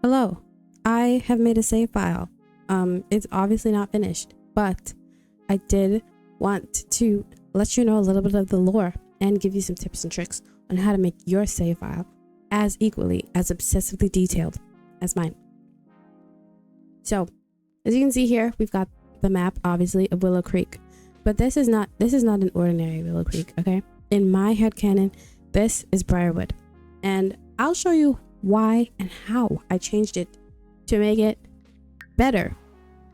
Hello, I have made a save file. It's obviously not finished, but I did want to let you know a little bit of the lore and give you some tips and tricks on how to make your save file as equally as obsessively detailed as mine. So, as you can see here, we've got the map, obviously, of Willow Creek, but this is not an ordinary Willow Creek, okay? In my headcanon, this is Brierwood, and I'll show you why and how I changed it to make it better.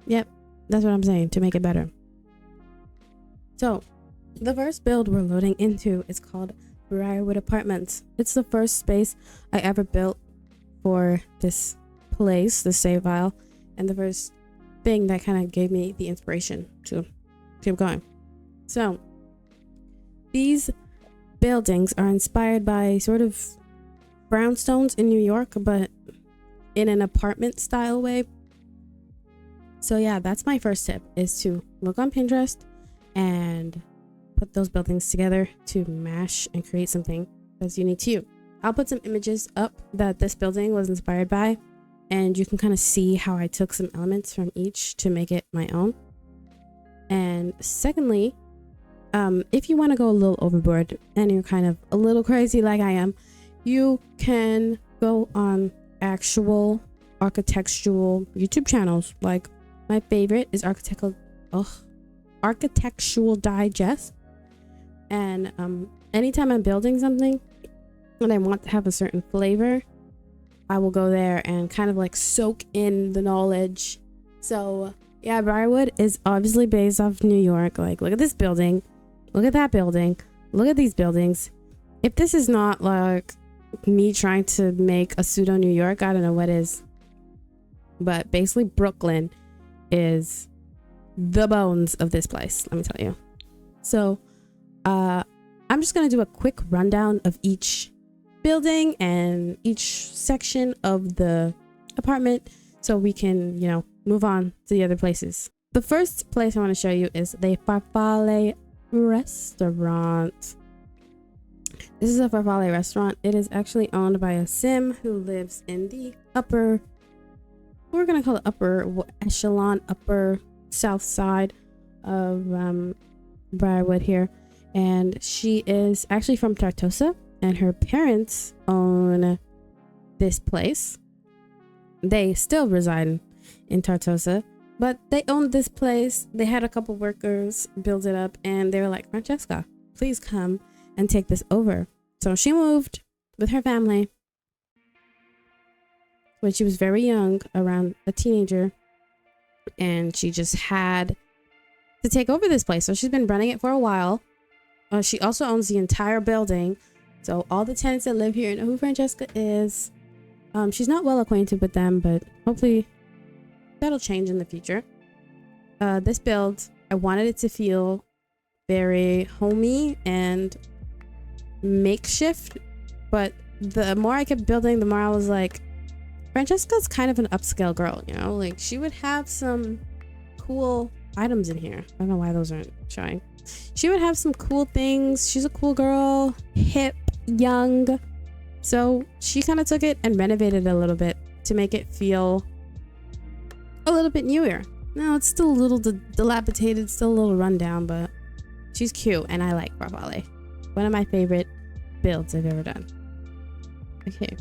Yep, that's what I'm saying, to make it better. So, the first build we're loading into is called Brierwood Apartments. It's the first space I ever built for this place, the save file, and the first thing that kind of gave me the inspiration to keep going. So, these buildings are inspired by sort of brownstones in New York, but in an apartment style way. So yeah, that's my first tip, is to look on Pinterest and put those buildings together to mash and create something that's unique to you. I'll put some images up that this building was inspired by, and you can kind of see how I took some elements from each to make it my own. And secondly, if you want to go a little overboard and you're kind of a little crazy like I am, you can go on actual architectural YouTube channels. Like, my favorite is Architectural Digest. And anytime I'm building something and I want to have a certain flavor, I will go there and kind of like soak in the knowledge. So yeah, Brierwood is obviously based off New York. Like, look at this building, look at that building, look at these buildings. If this is not like me trying to make a pseudo New York, I don't know what is. But basically Brooklyn is the bones of this place, let me tell you. So I'm just gonna do a quick rundown of each building and each section of the apartment so we can, move on to the other places. The first place I want to show you is the Farfalle restaurant. This is a Farfalle restaurant. It is actually owned by a sim who lives in the we're gonna call it upper echelon, upper south side of Brierwood here. And she is actually from Tartosa, and her parents own this place. They still reside in Tartosa, but they owned this place. They had a couple workers build it up, and they were like, Francesca, please come and take this over. So she moved with her family when she was very young, around a teenager, and she just had to take over this place. So she's been running it for a while. She also owns the entire building, so all the tenants that live here know who Francesca is. She's not well acquainted with them, but hopefully that'll change in the future. This build, I wanted it to feel very homey and makeshift, but the more I kept building, the more I was like, Francesca's kind of an upscale girl, like she would have some cool items in here. I don't know why those aren't showing. She would have some cool things. She's a cool girl, hip, young. So she kind of took it and renovated it a little bit to make it feel a little bit newer. No, it's still a little dilapidated, still a little rundown, but she's cute and I like Farfalle. One of my favorite builds I've ever done. Okay,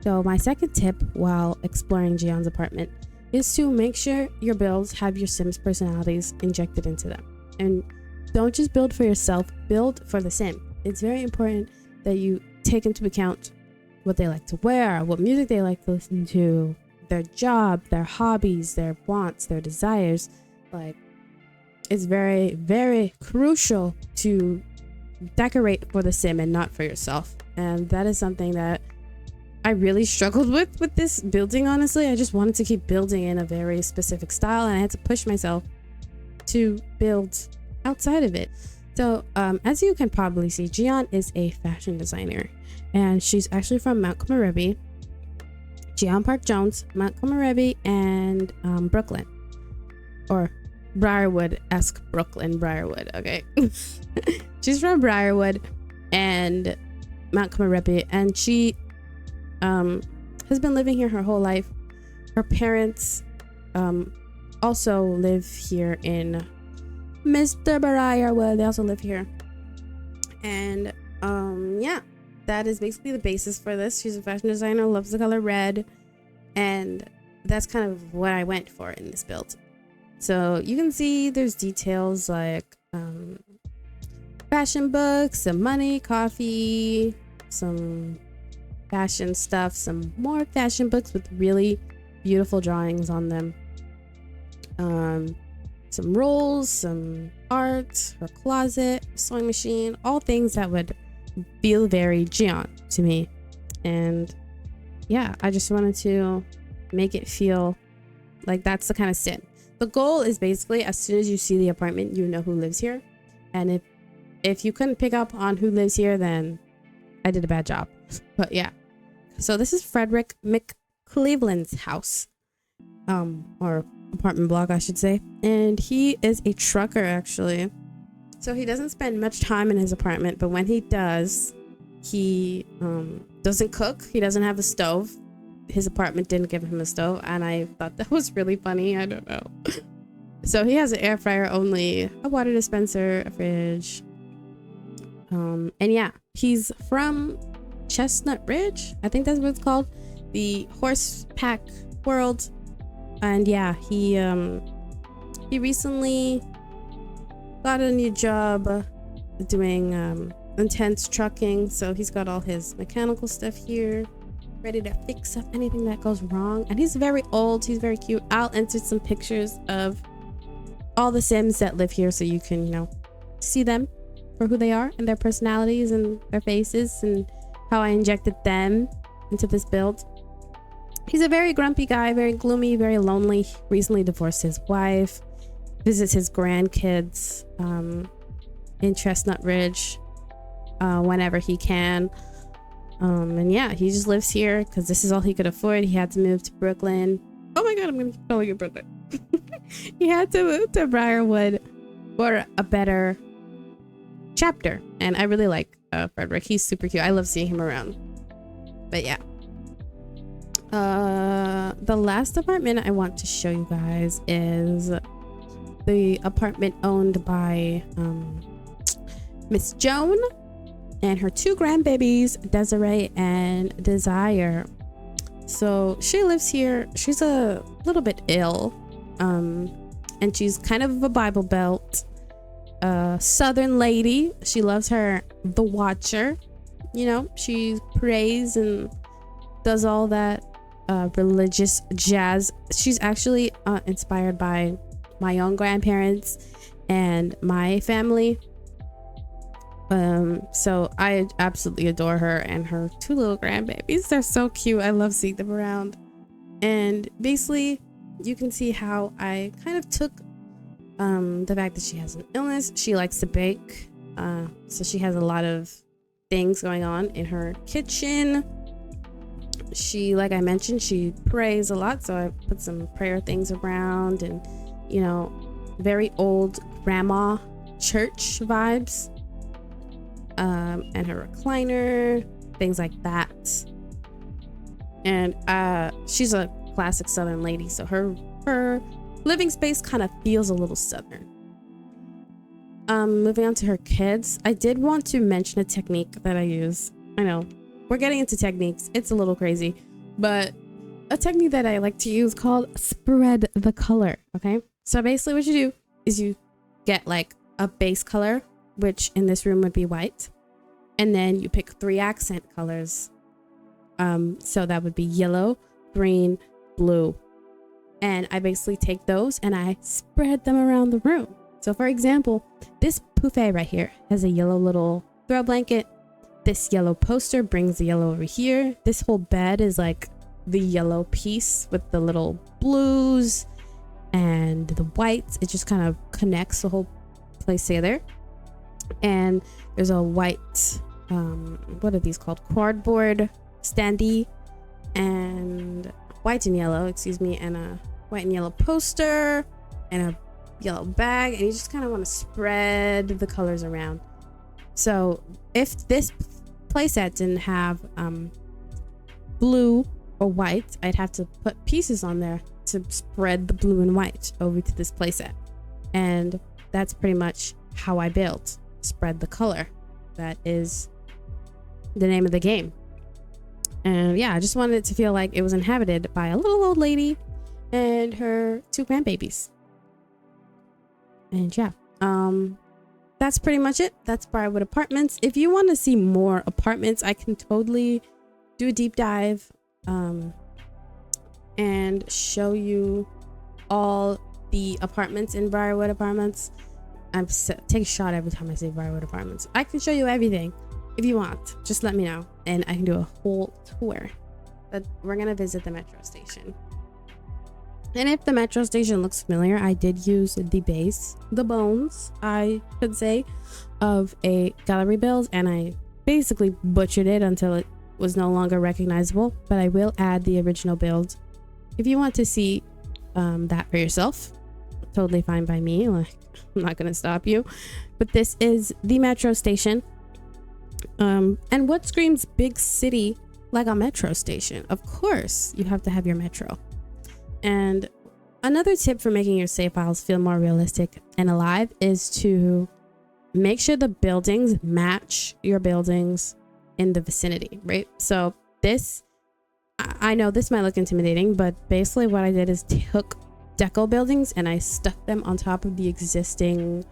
so my second tip while exploring Gion's apartment is to make sure your builds have your Sims personalities injected into them. And don't just build for yourself, build for the Sim. It's very important that you take into account what they like to wear, what music they like to listen to, their job, their hobbies, their wants, their desires. Like, it's very, very crucial to decorate for the Sim and not for yourself. And that is something that I really struggled with this building, honestly. I just wanted to keep building in a very specific style, and I had to push myself to build outside of it. So as you can probably see, Gian is a fashion designer, and she's actually from Mount Komorebi, Gian Park Jones, Mount Komorebi, and Brooklyn, or Brierwood-esque Brooklyn, Brierwood. Okay. She's from Brierwood and Mount Komorebi, and she has been living here her whole life. Her parents also live here in Mr. Brierwood. They also live here. And yeah, that is basically the basis for this. She's a fashion designer, loves the color red, and that's kind of what I went for in this build. So you can see there's details like fashion books, some money, coffee, some fashion stuff, some more fashion books with really beautiful drawings on them, some rolls, some art, her closet, sewing machine, all things that would feel very Gion to me. And yeah, I just wanted to make it feel like that's the kind of sin. The goal is basically, as soon as you see the apartment, you know who lives here. And if you couldn't pick up on who lives here, then I did a bad job. But yeah, so this is Frederick McCleveland's house, or apartment block, I should say. And he is a trucker, actually. So he doesn't spend much time in his apartment, but when he does, he doesn't cook. He doesn't have a stove. His apartment didn't give him a stove, and I thought that was really funny. I don't know. So he has an air fryer only, a water dispenser, a fridge. And yeah, he's from Chestnut Ridge, I think that's what it's called, the horse pack world. And yeah, he recently got a new job doing intense trucking, so he's got all his mechanical stuff here ready to fix up anything that goes wrong. And he's very old, he's very cute. I'll enter some pictures of all the Sims that live here so you can, you know, see them for who they are and their personalities and their faces and how I injected them into this build. He's a very grumpy guy, very gloomy, very lonely. Recently divorced his wife, visits his grandkids in Chestnut Ridge whenever he can. And yeah, he just lives here because this is all he could afford. He had to move to Brooklyn. Oh my god, I'm gonna keep calling it Brooklyn. He had to move to Brierwood for a better chapter. And I really like Frederick. He's super cute. I love seeing him around. But yeah, the last apartment I want to show you guys is the apartment owned by Miss Joan and her two grandbabies, Desiree and Desire. So she lives here. She's a little bit ill, and she's kind of a Bible Belt Southern lady. She loves her The Watcher. You know, she prays and does all that religious jazz. She's actually inspired by my own grandparents and my family. So I absolutely adore her and her two little grandbabies. They're so cute. I love seeing them around. And basically, you can see how I kind of took the fact that she has an illness. She likes to bake, so she has a lot of things going on in her kitchen. She, like I mentioned, she prays a lot, so I put some prayer things around, and you know, very old grandma church vibes. And her recliner, things like that. And she's a classic Southern lady, so her living space kind of feels a little Southern. Moving on to her kids, I did want to mention a technique that I use. I know we're getting into techniques, it's a little crazy, but a technique that I like to use called spread the color. Okay, so basically what you do is you get like a base color, which in this room would be white, and then you pick 3 accent colors. So that would be yellow, green, blue, and I basically take those and I spread them around the room. So for example, this buffet right here has a yellow little throw blanket. This yellow poster brings the yellow over here. This whole bed is like the yellow piece with the little blues and the whites. It just kind of connects the whole place together. And there's a white what are these called, cardboard standee, and white and yellow, excuse me, and a white and yellow poster and a yellow bag, and you just kind of want to spread the colors around. So if this playset didn't have blue or white, I'd have to put pieces on there to spread the blue and white over to this playset. And that's pretty much how I built Spread the Color. That is the name of the game. And yeah, I just wanted it to feel like it was inhabited by a little old lady and her 2 grandbabies. And yeah, that's pretty much it. That's Brierwood Apartments. If you want to see more apartments, I can totally do a deep dive and show you all the apartments in Brierwood Apartments. Take a shot every time I say Brierwood Apartments. I can show you everything if you want. Just let me know and I can do a whole tour. But we're gonna visit the metro station. And if the metro station looks familiar, I did use the base, the bones, I could say, of a gallery build, and I basically butchered it until it was no longer recognizable. But I will add the original build if you want to see that for yourself. Totally fine by me. Like, I'm not gonna stop you. But this is the metro station. And what screams big city like a metro station? Of course, you have to have your metro. And another tip for making your save files feel more realistic and alive is to make sure the buildings match your buildings in the vicinity, right? So this, I know this might look intimidating, but basically what I did is took deco buildings and I stuck them on top of the existing,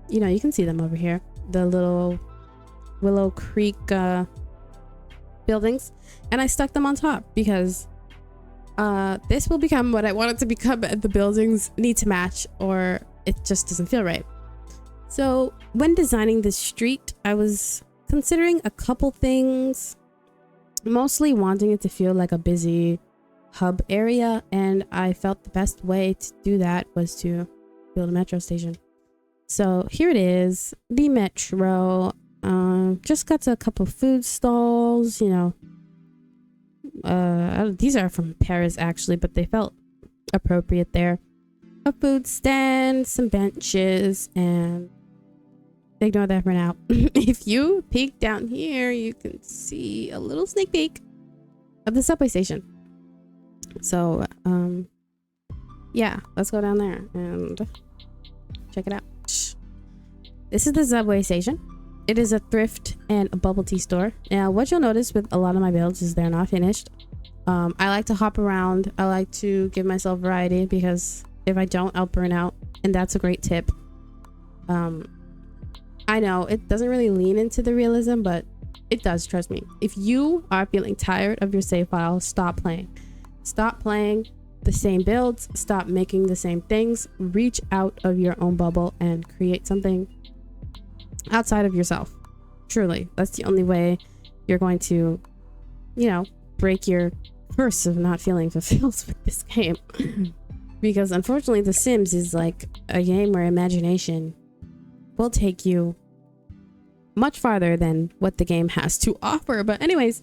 you know, you can see them over here, the little Willow Creek buildings, and I stuck them on top because this will become what I want it to become, and the buildings need to match or it just doesn't feel right. So when designing this street, I was considering a couple things, mostly wanting it to feel like a busy hub area, and I felt the best way to do that was to build a metro station. So here it is, the metro. Just got to a couple food stalls, you know. These are from Paris actually, but they felt appropriate there. A food stand, some benches, and ignore that for now. If you peek down here, you can see a little sneak peek of the subway station. So yeah, let's go down there and check it out. This is the subway station. It is a thrift and a bubble tea store. Now, what you'll notice with a lot of my builds is they're not finished. I like to hop around. I like to give myself variety because if I don't, I'll burn out. And that's a great tip. I know it doesn't really lean into the realism, but it does, trust me. If you are feeling tired of your save file, stop playing. Stop playing the same builds. Stop making the same things. Reach out of your own bubble and create something outside of yourself. Truly, that's the only way you're going to, you know, break your curse of not feeling fulfilled with this game. Because unfortunately, The Sims is like a game where imagination will take you much farther than what the game has to offer. But anyways,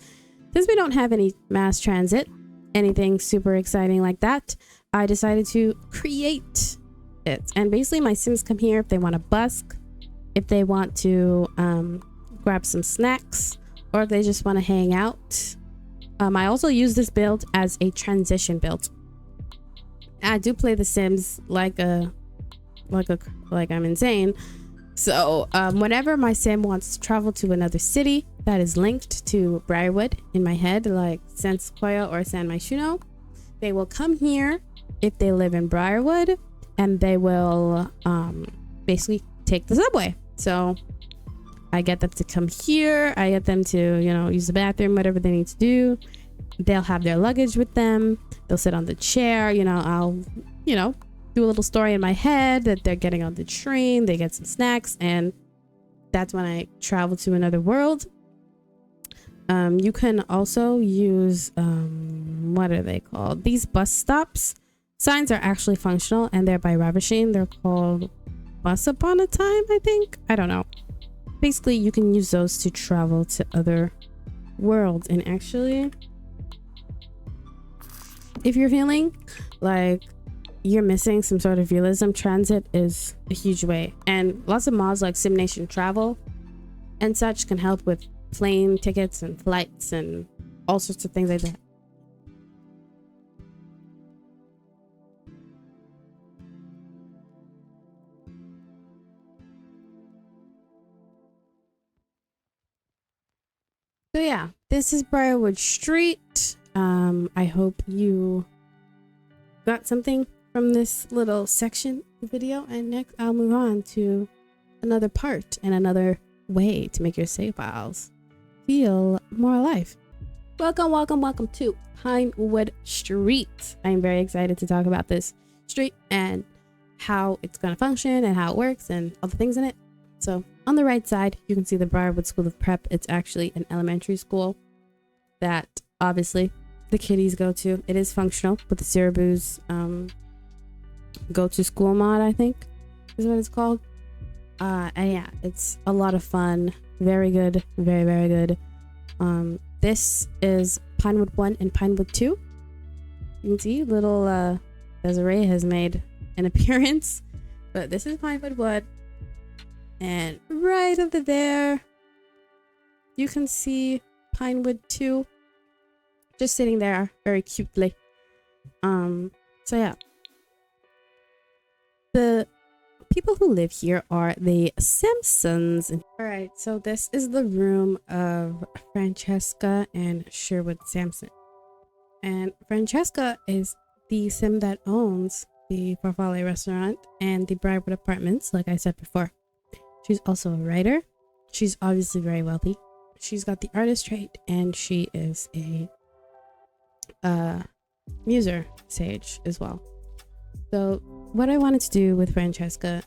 since we don't have any mass transit, anything super exciting like that, I decided to create it. And basically my Sims come here if they want to busk, if they want to grab some snacks, or if they just want to hang out. I also use this build as a transition build. I do play The Sims like I'm insane. So whenever my sim wants to travel to another city that is linked to Brierwood in my head, like San Sequoia or San Myshuno, they will come here if they live in Brierwood, and they will basically take the subway. So I get them to come here. I get them to, you know, use the bathroom, whatever they need to do. They'll have their luggage with them. They'll sit on the chair. You know, I'll, you know, do a little story in my head that they're getting on the train. They get some snacks, and that's when I travel to another world. You can also use, what are they called? These bus stops. Signs are actually functional, and they're by Ravishing. They're called Bus Upon a Time, I think. I don't know. Basically, you can use those to travel to other worlds. And actually, if you're feeling like you're missing some sort of realism, transit is a huge way. And lots of mods like SimNation Travel and such can help with plane tickets and flights and all sorts of things like that. So yeah, this is Brierwood Street. I hope you got something from this little section video, and next I'll move on to another part and another way to make your save files feel more alive. Welcome to Pinewood Street. I'm very excited to talk about this street and how it's going to function and how it works and all the things in it. So on the right side, you can see the Brierwood School of Prep. It's actually an elementary school that obviously the kiddies go to. It is functional with the Cereboo's go to school mod, I think is what it's called. And yeah, it's a lot of fun. Very good. Very good. This is Pinewood 1 and Pinewood 2. You can see little Desiree has made an appearance, but this is Pinewood 1. And right over there, you can see Pinewood 2 just sitting there very cutely. So yeah. The people who live here are the Simpsons. All right, so this is the room of Francesca and Sherwood Sampson. And Francesca is the sim that owns the Farfalle restaurant and the Brierwood apartments, like I said before. She's also a writer. She's obviously very wealthy. She's got the artist trait, and she is a muser sage as well. So what I wanted to do with Francesca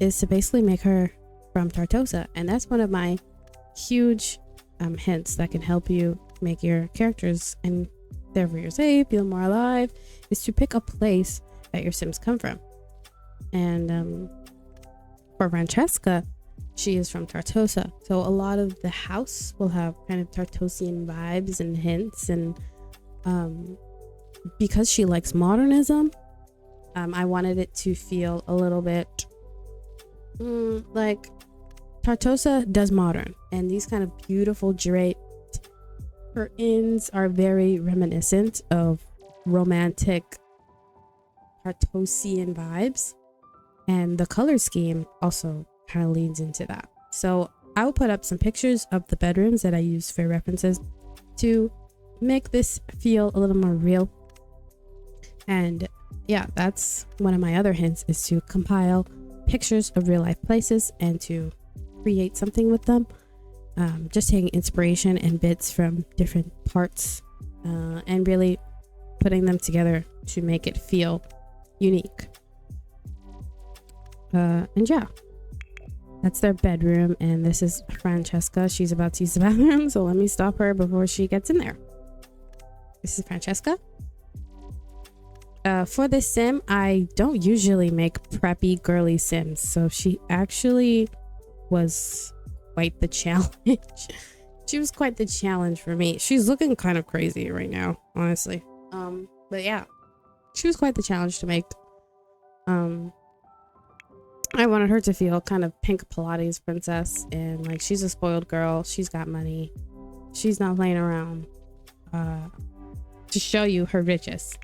is to basically make her from Tartosa, and that's one of my huge hints that can help you make your characters and therefore your save feel more alive, is to pick a place that your sims come from. And for Francesca, she is from Tartosa, so a lot of the house will have kind of Tartosian vibes and hints, and because she likes modernism, I wanted it to feel a little bit like Tartosa does modern, and these kind of beautiful draped curtains are very reminiscent of romantic Tartosian vibes, and the color scheme also kind of leans into that. So I will put up some pictures of the bedrooms that I use for references to make this feel a little more real. And yeah, that's one of my other hints, is to compile pictures of real life places and to create something with them, just taking inspiration and bits from different parts and really putting them together to make it feel unique. And yeah, that's their bedroom, and this is Francesca. She's about to use the bathroom, so let me stop her before she gets in there. This is Francesca. For this sim, I don't usually make preppy girly sims, so she actually was quite the challenge. She was quite the challenge for me. She's looking kind of crazy right now, honestly. But yeah, she was quite the challenge to make. I wanted her to feel kind of pink Pilates princess, and like she's a spoiled girl. She's got money. She's not playing around. To show you her riches.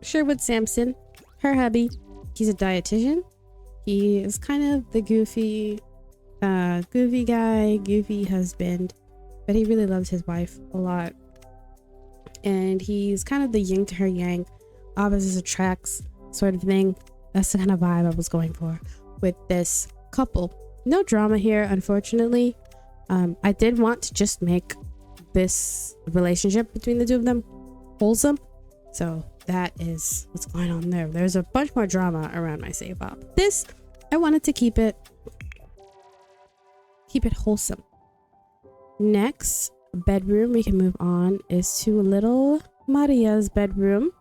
Sherwood Sampson, her hubby, he's a dietitian. He is kind of the goofy guy, goofy husband, but he really loves his wife a lot. And he's kind of the yin to her yang, opposites attracts sort of thing. That's the kind of vibe I was going for with this couple. No drama here, unfortunately. I did want to just make this relationship between the two of them wholesome, so that is what's going on there. There's a bunch more drama around my save file. This, I wanted to keep it wholesome. Next bedroom we can move on is to little Maria's bedroom.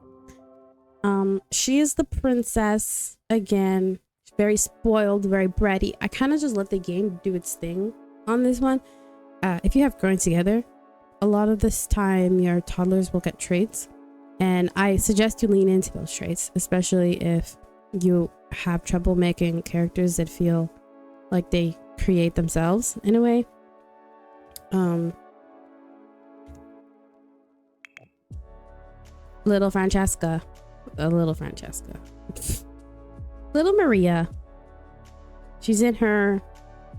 She is the princess again, very spoiled, very bratty. I kind of just let the game do its thing on this one. If you have Growing Together, a lot of this time your toddlers will get traits, and I suggest you lean into those traits, especially if you have trouble making characters that feel like they create themselves in a way. Little Francesca, little Maria, she's in her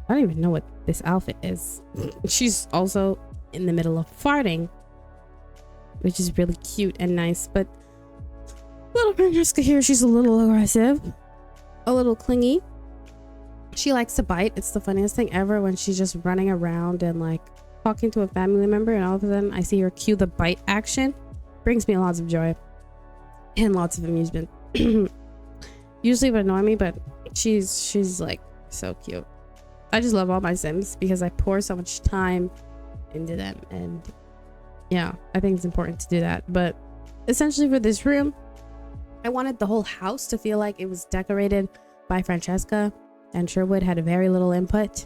I don't even know what this outfit is. She's also in the middle of farting, which is really cute and nice. But little Francesca here, she's a little aggressive, a little clingy. She likes to bite. It's the funniest thing ever when she's just running around and like talking to a family member, and all of a sudden I see her cue the bite action. Brings me lots of joy and lots of amusement. Usually would annoy me, but she's like so cute. I just love all my Sims because I pour so much time into them, and yeah, I think it's important to do that. But essentially for this room, I wanted the whole house to feel like it was decorated by Francesca, and Sherwood had very little input.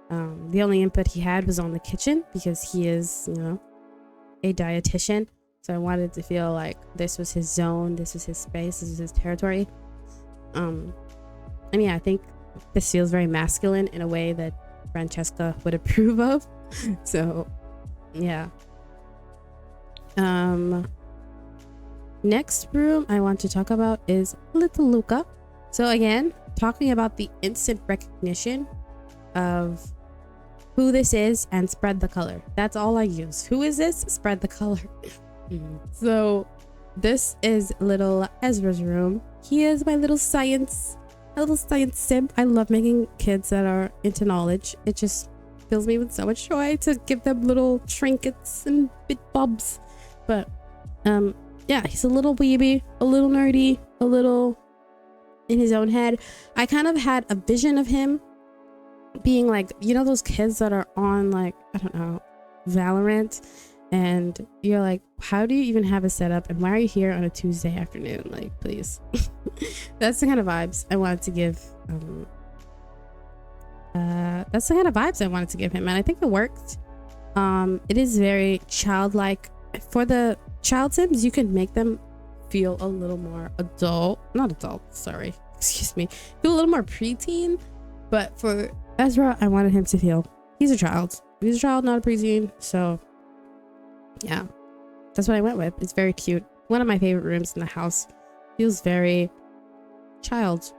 The only input he had was on the kitchen because he is, you know, a dietitian. So I wanted to feel like this was his zone, this was his space, this was his territory. And yeah, I think this feels very masculine in a way that Francesca would approve of. So yeah. Next room I want to talk about is little Luca. So again, talking about the instant recognition of who this is and spread the color. That's all I use. Who is this? Spread the color. So this is little Ezra's room. He is my little science sim. I love making kids that are into knowledge. It just fills me with so much joy to give them little trinkets and bit bobs. But yeah, he's a little weeby, a little nerdy, a little in his own head. I kind of had a vision of him being like, you know, those kids that are on like, I don't know, Valorant, and you're like, how do you even have a setup, and why are you here on a Tuesday afternoon? Like, please. That's the kind of vibes I wanted to give him, and I think it worked. It is very childlike. For the child Sims, you can make them feel a little more excuse me, feel a little more preteen. But for Ezra, I wanted him to feel he's a child, not a preteen. So yeah, that's what I went with. It's very cute. One of my favorite rooms in the house. Feels very child.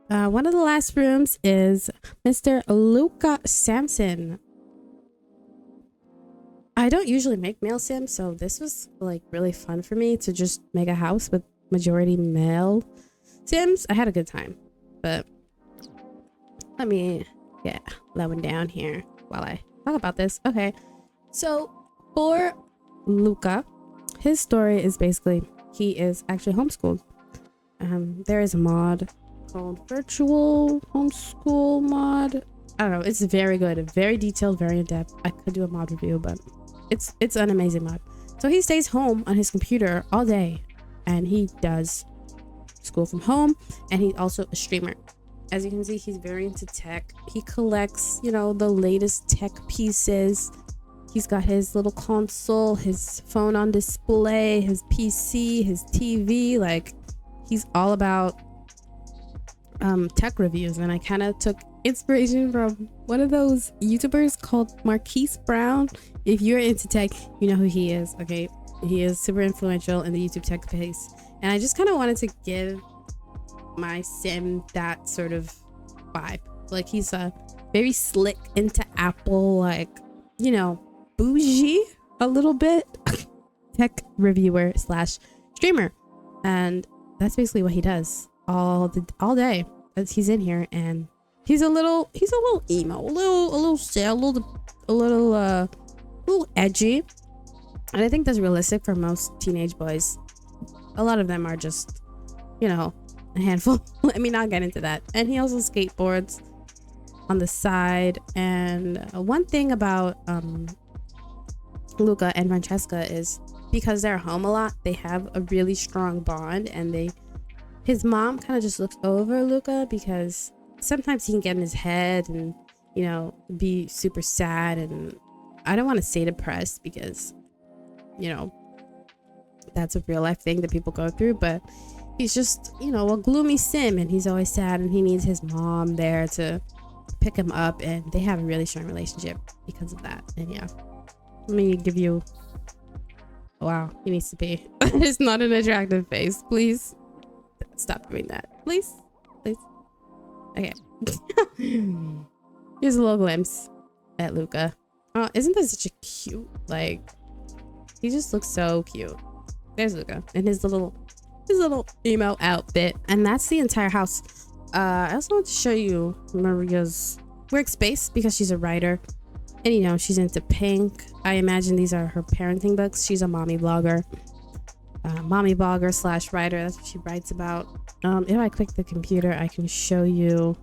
One of the last rooms is Mr. Luca Samson. I don't usually make male Sims, so this was like really fun for me to just make a house with majority male Sims. I had a good time, but let me get that one down here while I talk about this. Okay, so for Luca, his story is basically he is actually homeschooled. There is a mod called virtual homeschool mod. I don't know, it's very good, very detailed, very in-depth. I could do a mod review, but it's an amazing mod. So he stays home on his computer all day, and he does school from home, and he's also a streamer. As you can see, he's very into tech. He collects, you know, the latest tech pieces. He's got his little console, his phone on display, his PC, his TV. Like, he's all about tech reviews. And I kind of took inspiration from one of those YouTubers called Marquise Brown. If you're into tech, you know who he is. Okay, he is super influential in the YouTube tech space, and I just kind of wanted to give my sim that sort of vibe. Like, he's a very slick, into Apple, like, you know, bougie a little bit tech reviewer slash streamer, and that's basically what he does all day as he's in here. And he's a little emo, a little sad, a little edgy, and I think that's realistic for most teenage boys. A lot of them are just, you know, a handful. Let me not get into that. And he also skateboards on the side. And one thing about Luca and Francesca is because they're home a lot, they have a really strong bond, and his mom kind of just looks over Luca because sometimes he can get in his head and, you know, be super sad, and I don't want to say depressed because, you know, that's a real life thing that people go through, but he's just, you know, a gloomy sim, and he's always sad, and he needs his mom there to pick him up, and they have a really strong relationship because of that. And yeah, let me give you, wow, he needs to pee. It's not an attractive face. Please stop doing that, please. Okay. Here's a little glimpse at Luca. Oh, isn't this such a cute, like, he just looks so cute. There's Luca in his little emo outfit. And that's the entire house. I also want to show you Maria's workspace because she's a writer. And you know, she's into pink. I imagine these are her parenting books. She's a mommy blogger. Mommy blogger slash writer. That's what she writes about. If I click the computer, I can show you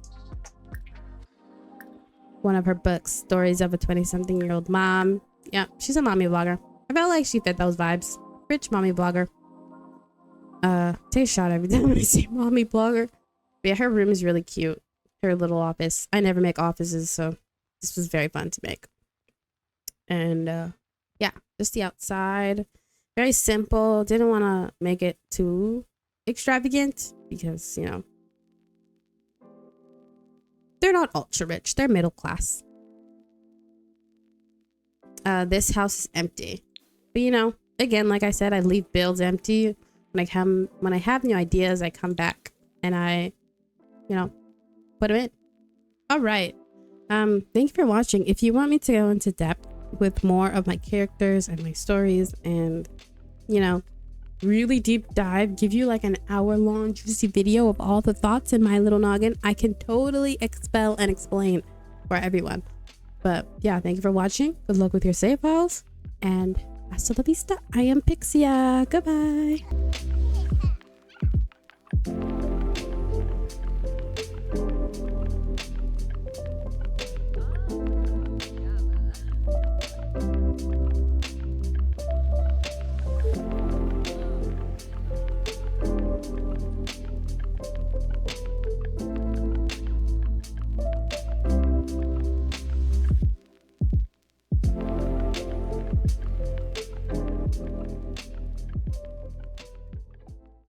one of her books, Stories of a 20-something-year-old Mom. Yeah, she's a mommy blogger. I felt like she fit those vibes. Rich mommy blogger. Take a shot every time I say mommy blogger. But yeah, her room is really cute. Her little office. I never make offices, so this was very fun to make. And yeah, just the outside. Very simple. Didn't want to make it too extravagant because, you know, they're not ultra rich. They're middle class. This house is empty. But, you know, again, like I said, I leave builds empty. When I have new ideas, I come back and I, you know, put them in. All right. Thank you for watching. If you want me to go into depth with more of my characters and my stories and, you know, really deep dive, give you like an hour-long juicy video of all the thoughts in my little noggin, I can totally expel and explain for everyone. But yeah, thank you for watching. Good luck with your save files, and hasta la vista. I am Pixia. Goodbye.